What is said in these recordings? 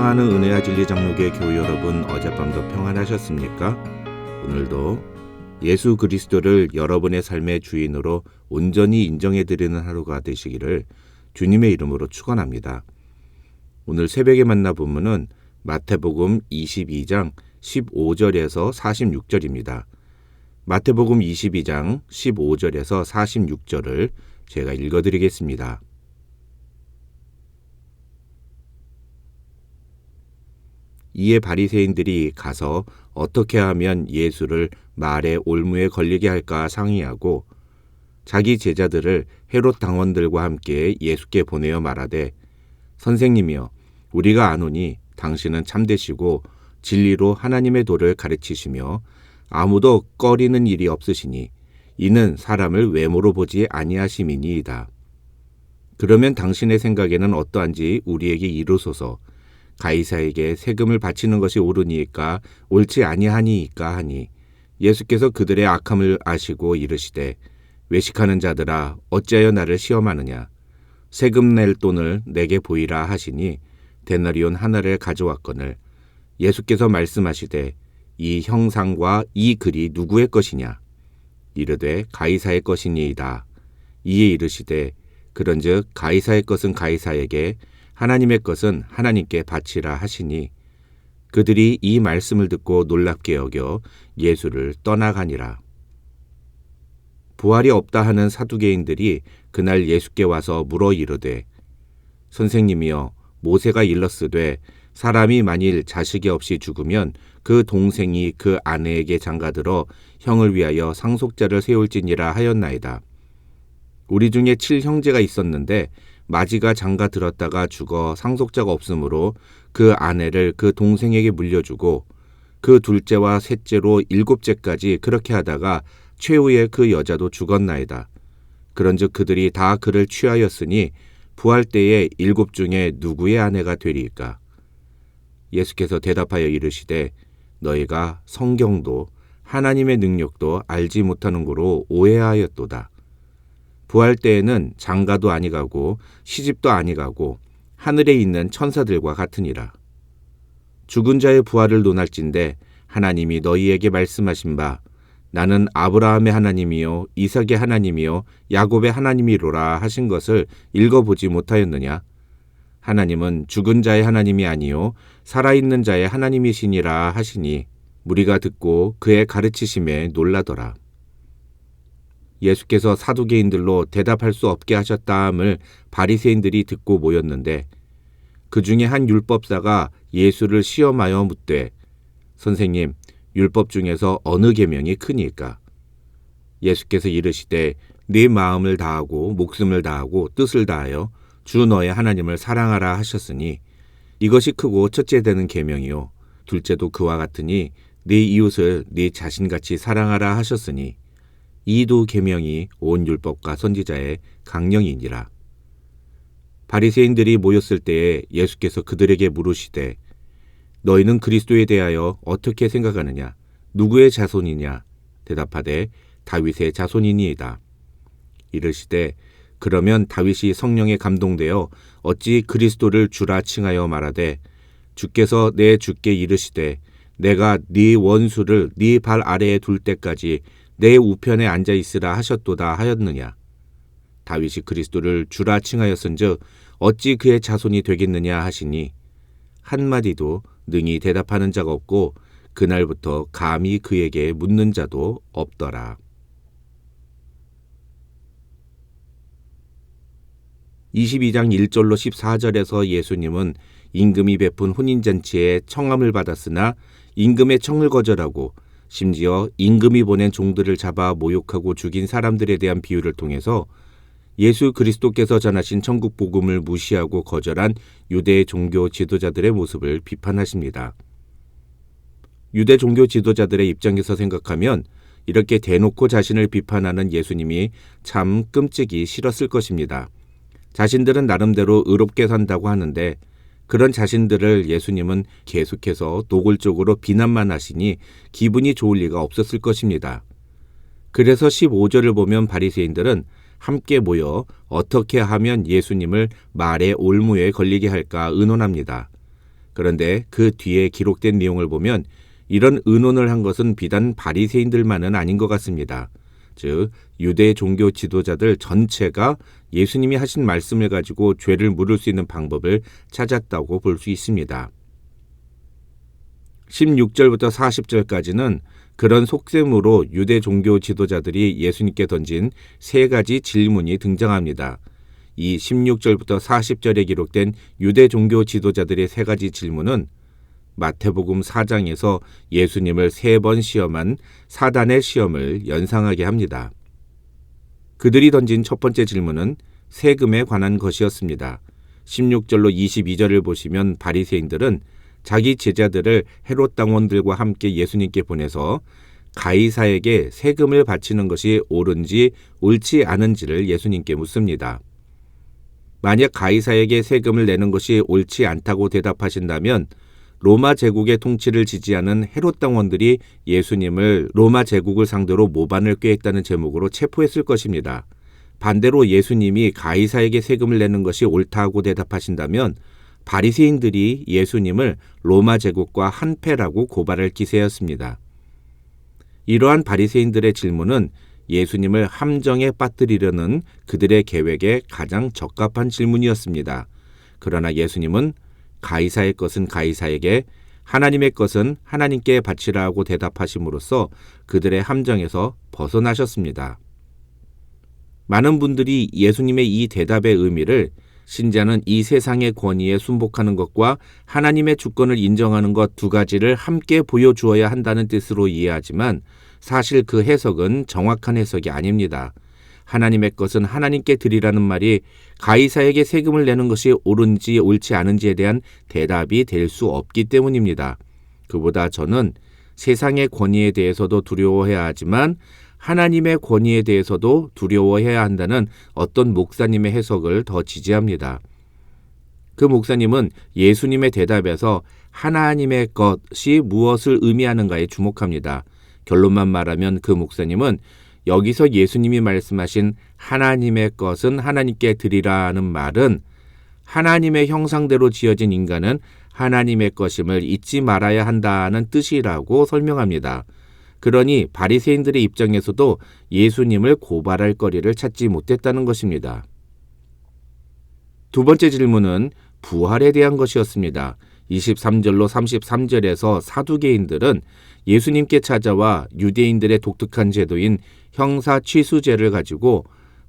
사랑하는 은혜와 진리 장로교회 교우 여러분, 어젯밤도 평안하셨습니까? 오늘도 예수 그리스도를 여러분의 삶의 주인으로 온전히 인정해드리는 하루가 되시기를 주님의 이름으로 축원합니다. 오늘 새벽에 만나 본문은 마태복음 22장 15절에서 46절입니다. 마태복음 22장 15절에서 46절을 제가 읽어드리겠습니다. 이에 바리새인들이 가서 어떻게 하면 예수를 말의 올무에 걸리게 할까 상의하고 자기 제자들을 헤롯 당원들과 함께 예수께 보내어 말하되, 선생님이여, 우리가 아노니 당신은 참되시고 진리로 하나님의 도를 가르치시며 아무도 꺼리는 일이 없으시니 이는 사람을 외모로 보지 아니하심이니이다. 그러면 당신의 생각에는 어떠한지 우리에게 이르소서. 가이사에게 세금을 바치는 것이 옳으니까 옳지 아니하니이까 하니, 예수께서 그들의 악함을 아시고 이르시되, 외식하는 자들아, 어찌하여 나를 시험하느냐? 세금 낼 돈을 내게 보이라 하시니 데나리온 하나를 가져왔거늘, 예수께서 말씀하시되, 이 형상과 이 글이 누구의 것이냐? 이르되 가이사의 것이니이다. 이에 이르시되, 그런즉 가이사의 것은 가이사에게, 하나님의 것은 하나님께 바치라 하시니, 그들이 이 말씀을 듣고 놀랍게 여겨 예수를 떠나가니라. 부활이 없다 하는 사두개인들이 그날 예수께 와서 물어 이르되, 선생님이여, 모세가 일렀으되 사람이 만일 자식이 없이 죽으면 그 동생이 그 아내에게 장가들어 형을 위하여 상속자를 세울지니라 하였나이다. 우리 중에 7형제가 있었는데 마지가 장가 들었다가 죽어 상속자가 없으므로 그 아내를 그 동생에게 물려주고 그 둘째와 셋째로 7째까지 그렇게 하다가 최후에 그 여자도 죽었나이다. 그런즉 그들이 다 그를 취하였으니 부활 때에 7 중에 누구의 아내가 되리이까? 예수께서 대답하여 이르시되, 너희가 성경도 하나님의 능력도 알지 못하는 고로 오해하였도다. 부활 때에는 장가도 아니가고 시집도 아니가고 하늘에 있는 천사들과 같으니라. 죽은 자의 부활을 논할진대 하나님이 너희에게 말씀하신 바, 나는 아브라함의 하나님이요 이삭의 하나님이요 야곱의 하나님이로라 하신 것을 읽어보지 못하였느냐? 하나님은 죽은 자의 하나님이 아니요 살아있는 자의 하나님이시니라 하시니, 무리가 듣고 그의 가르치심에 놀라더라. 예수께서 사두개인들로 대답할 수 없게 하셨다함을 바리새인들이 듣고 모였는데, 그 중에 한 율법사가 예수를 시험하여 묻되, 선생님, 율법 중에서 어느 계명이 크니까? 예수께서 이르시되, 네 마음을 다하고 목숨을 다하고 뜻을 다하여 주 너의 하나님을 사랑하라 하셨으니 이것이 크고 첫째 되는 계명이요 둘째도 그와 같으니 네 이웃을 네 자신같이 사랑하라 하셨으니 이 두 계명이 온 율법과 선지자의 강령이니라. 바리새인들이 모였을 때에 예수께서 그들에게 물으시되, 너희는 그리스도에 대하여 어떻게 생각하느냐? 누구의 자손이냐? 대답하되 다윗의 자손이니이다. 이르시되, 그러면 다윗이 성령에 감동되어 어찌 그리스도를 주라 칭하여 말하되, 주께서 내 주께 이르시되 내가 네 원수를 네 발 아래에 둘 때까지 내 우편에 앉아 있으라 하셨도다 하였느냐? 다윗이 그리스도를 주라 칭하였은즉 어찌 그의 자손이 되겠느냐 하시니, 한마디도 능히 대답하는 자가 없고 그날부터 감히 그에게 묻는 자도 없더라. 22장 1절로 14절에서 예수님은 임금이 베푼 혼인잔치에 청함을 받았으나 임금의 청을 거절하고 심지어 임금이 보낸 종들을 잡아 모욕하고 죽인 사람들에 대한 비유를 통해서 예수 그리스도께서 전하신 천국 복음을 무시하고 거절한 유대 종교 지도자들의 모습을 비판하십니다. 유대 종교 지도자들의 입장에서 생각하면 이렇게 대놓고 자신을 비판하는 예수님이 참 끔찍이 싫었을 것입니다. 자신들은 나름대로 의롭게 산다고 하는데 그런 자신들을 예수님은 계속해서 노골적으로 비난만 하시니 기분이 좋을 리가 없었을 것입니다. 그래서 15절을 보면 바리새인들은 함께 모여 어떻게 하면 예수님을 말의 올무에 걸리게 할까 의논합니다. 그런데 그 뒤에 기록된 내용을 보면 이런 의논을 한 것은 비단 바리새인들만은 아닌 것 같습니다. 즉 유대 종교 지도자들 전체가 예수님이 하신 말씀을 가지고 죄를 물을 수 있는 방법을 찾았다고 볼 수 있습니다. 16절부터 40절까지는 그런 속셈으로 유대 종교 지도자들이 예수님께 던진 세 가지 질문이 등장합니다. 이 16절부터 40절에 기록된 유대 종교 지도자들의 세 가지 질문은 마태복음 4장에서 예수님을 3번 시험한 사단의 시험을 연상하게 합니다. 그들이 던진 첫 번째 질문은 세금에 관한 것이었습니다. 16절로 22절을 보시면 바리새인들은 자기 제자들을 헤롯 당원들과 함께 예수님께 보내서 가이사에게 세금을 바치는 것이 옳은지 옳지 않은지를 예수님께 묻습니다. 만약 가이사에게 세금을 내는 것이 옳지 않다고 대답하신다면 로마 제국의 통치를 지지하는 헤롯 당원들이 예수님을 로마 제국을 상대로 모반을 꾀했다는 제목으로 체포했을 것입니다. 반대로 예수님이 가이사에게 세금을 내는 것이 옳다고 대답하신다면 바리새인들이 예수님을 로마 제국과 한패라고 고발할 기세였습니다. 이러한 바리새인들의 질문은 예수님을 함정에 빠뜨리려는 그들의 계획에 가장 적합한 질문이었습니다. 그러나 예수님은 가이사의 것은 가이사에게, 하나님의 것은 하나님께 바치라고 대답하심으로써 그들의 함정에서 벗어나셨습니다. 많은 분들이 예수님의 이 대답의 의미를 신자는 이 세상의 권위에 순복하는 것과 하나님의 주권을 인정하는 것 두 가지를 함께 보여주어야 한다는 뜻으로 이해하지만 사실 그 해석은 정확한 해석이 아닙니다. 하나님의 것은 하나님께 드리라는 말이 가이사에게 세금을 내는 것이 옳은지 옳지 않은지에 대한 대답이 될 수 없기 때문입니다. 그보다 저는 세상의 권위에 대해서도 두려워해야 하지만 하나님의 권위에 대해서도 두려워해야 한다는 어떤 목사님의 해석을 더 지지합니다. 그 목사님은 예수님의 대답에서 하나님의 것이 무엇을 의미하는가에 주목합니다. 결론만 말하면 그 목사님은 여기서 예수님이 말씀하신 하나님의 것은 하나님께 드리라는 말은 하나님의 형상대로 지어진 인간은 하나님의 것임을 잊지 말아야 한다는 뜻이라고 설명합니다. 그러니 바리새인들의 입장에서도 예수님을 고발할 거리를 찾지 못했다는 것입니다. 두 번째 질문은 부활에 대한 것이었습니다. 23절로 33절에서 사두개인들은 예수님께 찾아와 유대인들의 독특한 제도인 형사 취수제를 가지고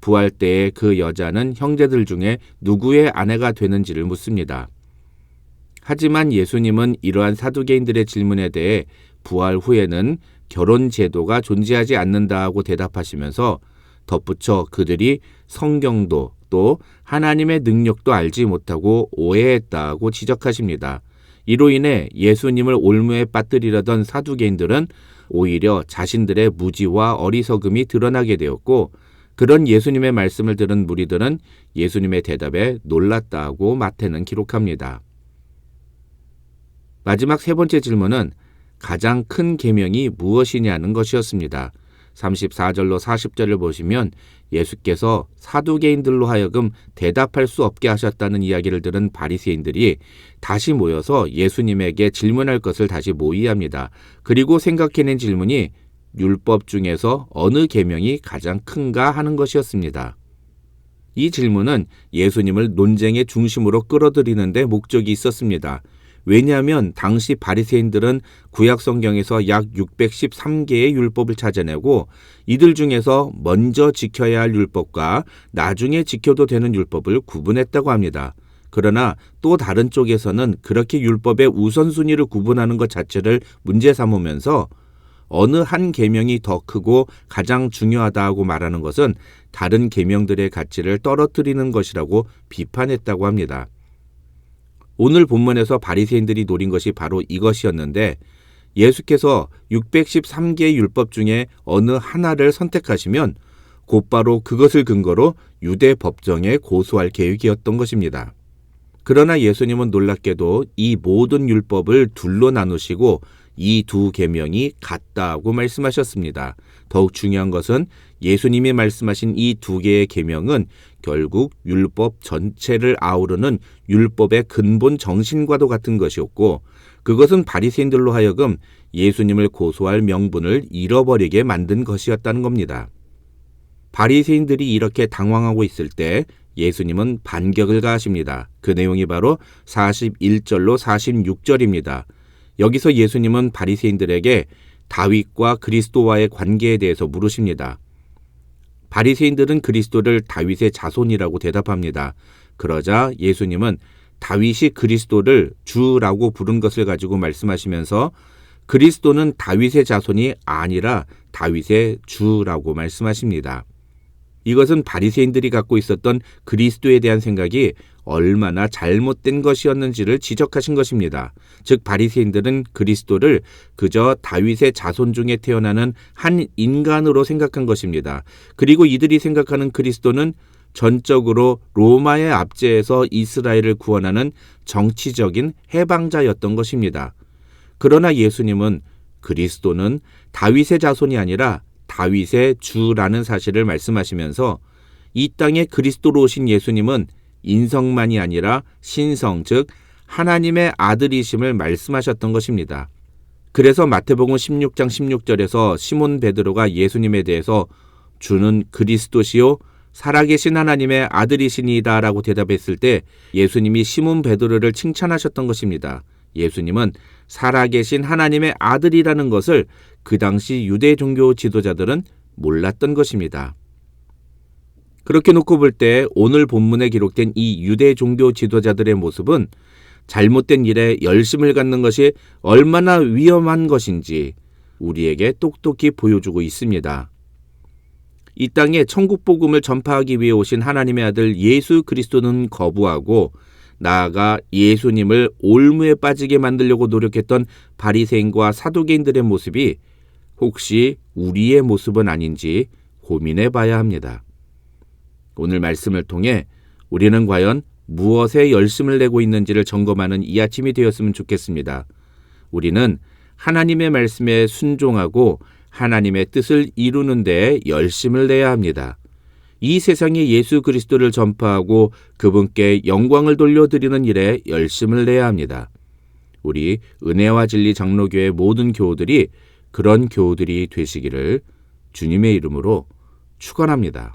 부활 때에 그 여자는 형제들 중에 누구의 아내가 되는지를 묻습니다. 하지만 예수님은 이러한 사두개인들의 질문에 대해 부활 후에는 결혼 제도가 존재하지 않는다고 대답하시면서 덧붙여 그들이 성경도 또 하나님의 능력도 알지 못하고 오해했다고 지적하십니다. 이로 인해 예수님을 올무에 빠뜨리려던 사두개인들은 오히려 자신들의 무지와 어리석음이 드러나게 되었고 그런 예수님의 말씀을 들은 무리들은 예수님의 대답에 놀랐다고 마태는 기록합니다. 마지막 세 번째 질문은 가장 큰 계명이 무엇이냐는 것이었습니다. 34절로 40절을 보시면 예수께서 사두개인들로 하여금 대답할 수 없게 하셨다는 이야기를 들은 바리새인들이 다시 모여서 예수님에게 질문할 것을 다시 모의합니다. 그리고 생각해낸 질문이 율법 중에서 어느 계명이 가장 큰가 하는 것이었습니다. 이 질문은 예수님을 논쟁의 중심으로 끌어들이는 데 목적이 있었습니다. 왜냐하면 당시 바리새인들은 구약 성경에서 약 613개의 율법을 찾아내고 이들 중에서 먼저 지켜야 할 율법과 나중에 지켜도 되는 율법을 구분했다고 합니다. 그러나 또 다른 쪽에서는 그렇게 율법의 우선순위를 구분하는 것 자체를 문제 삼으면서 어느 한 계명이 더 크고 가장 중요하다고 말하는 것은 다른 계명들의 가치를 떨어뜨리는 것이라고 비판했다고 합니다. 오늘 본문에서 바리새인들이 노린 것이 바로 이것이었는데 예수께서 613개의 율법 중에 어느 하나를 선택하시면 곧바로 그것을 근거로 유대 법정에 고소할 계획이었던 것입니다. 그러나 예수님은 놀랍게도 이 모든 율법을 둘로 나누시고 이 두 계명이 같다고 말씀하셨습니다. 더욱 중요한 것은 예수님이 말씀하신 이 두 개의 계명은 결국 율법 전체를 아우르는 율법의 근본 정신과도 같은 것이었고, 그것은 바리새인들로 하여금 예수님을 고소할 명분을 잃어버리게 만든 것이었다는 겁니다. 바리새인들이 이렇게 당황하고 있을 때 예수님은 반격을 가하십니다. 그 내용이 바로 41절로 46절입니다. 여기서 예수님은 바리새인들에게 다윗과 그리스도와의 관계에 대해서 물으십니다. 바리새인들은 그리스도를 다윗의 자손이라고 대답합니다. 그러자 예수님은 다윗이 그리스도를 주라고 부른 것을 가지고 말씀하시면서 그리스도는 다윗의 자손이 아니라 다윗의 주라고 말씀하십니다. 이것은 바리새인들이 갖고 있었던 그리스도에 대한 생각이 얼마나 잘못된 것이었는지를 지적하신 것입니다. 즉 바리새인들은 그리스도를 그저 다윗의 자손 중에 태어나는 한 인간으로 생각한 것입니다. 그리고 이들이 생각하는 그리스도는 전적으로 로마의 압제에서 이스라엘을 구원하는 정치적인 해방자였던 것입니다. 그러나 예수님은 그리스도는 다윗의 자손이 아니라 다윗의 주라는 사실을 말씀하시면서 이 땅에 그리스도로 오신 예수님은 인성만이 아니라 신성, 즉 하나님의 아들이심을 말씀하셨던 것입니다. 그래서 마태복음 16장 16절에서 시몬 베드로가 예수님에 대해서 주는 그리스도시요 살아계신 하나님의 아들이시니이다 라고 대답했을 때 예수님이 시몬 베드로를 칭찬하셨던 것입니다. 예수님은 살아계신 하나님의 아들이라는 것을 그 당시 유대 종교 지도자들은 몰랐던 것입니다. 그렇게 놓고 볼 때 오늘 본문에 기록된 이 유대 종교 지도자들의 모습은 잘못된 일에 열심을 갖는 것이 얼마나 위험한 것인지 우리에게 똑똑히 보여주고 있습니다. 이 땅에 천국 복음을 전파하기 위해 오신 하나님의 아들 예수 그리스도는 거부하고 나아가 예수님을 올무에 빠지게 만들려고 노력했던 바리새인과 사두개인들의 모습이 혹시 우리의 모습은 아닌지 고민해 봐야 합니다. 오늘 말씀을 통해 우리는 과연 무엇에 열심을 내고 있는지를 점검하는 이 아침이 되었으면 좋겠습니다. 우리는 하나님의 말씀에 순종하고 하나님의 뜻을 이루는 데 열심을 내야 합니다. 이 세상에 예수 그리스도를 전파하고 그분께 영광을 돌려드리는 일에 열심을 내야 합니다. 우리 은혜와 진리 장로교회 모든 교우들이 그런 교우들이 되시기를 주님의 이름으로 축원합니다.